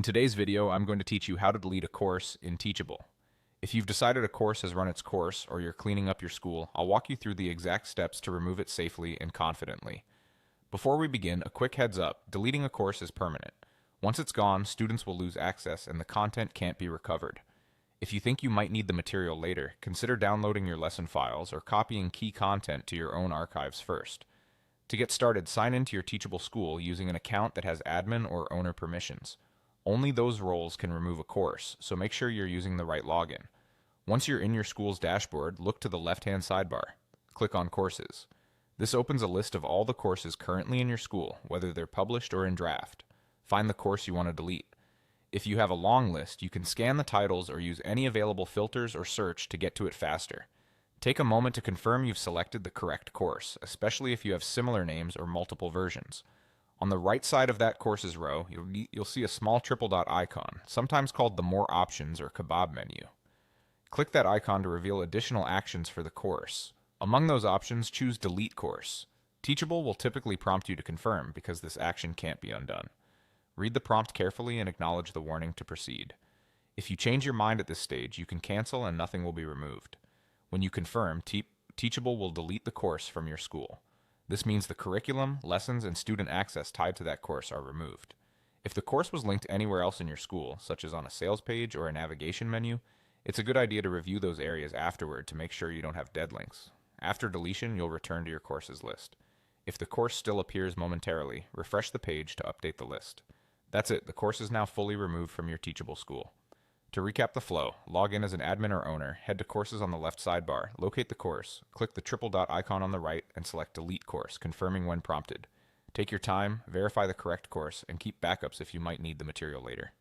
In today's video, I'm going to teach you how to delete a course in Teachable. If you've decided a course has run its course or you're cleaning up your school, I'll walk you through the exact steps to remove it safely and confidently. Before we begin, a quick heads up, deleting a course is permanent. Once it's gone, students will lose access and the content can't be recovered. If you think you might need the material later, consider downloading your lesson files or copying key content to your own archives first. To get started, sign into your Teachable school using an account that has admin or owner permissions. Only those roles can remove a course, so make sure you're using the right login. Once you're in your school's dashboard, look to the left-hand sidebar. Click on Courses. This opens a list of all the courses currently in your school, whether they're published or in draft. Find the course you want to delete. If you have a long list, you can scan the titles or use any available filters or search to get to it faster. Take a moment to confirm you've selected the correct course, especially if you have similar names or multiple versions. On the right side of that courses row, you'll see a small triple dot icon, sometimes called the More Options or Kebab menu. Click that icon to reveal additional actions for the course. Among those options, choose Delete Course. Teachable will typically prompt you to confirm because this action can't be undone. Read the prompt carefully and acknowledge the warning to proceed. If you change your mind at this stage, you can cancel and nothing will be removed. When you confirm, Teachable will delete the course from your school. This means the curriculum, lessons, and student access tied to that course are removed. If the course was linked anywhere else in your school, such as on a sales page or a navigation menu, it's a good idea to review those areas afterward to make sure you don't have dead links. After deletion, you'll return to your courses list. If the course still appears momentarily, refresh the page to update the list. That's it, the course is now fully removed from your Teachable school. To recap the flow, log in as an admin or owner, head to Courses on the left sidebar, locate the course, click the triple dot icon on the right, and select Delete Course, confirming when prompted. Take your time, verify the correct course, and keep backups if you might need the material later.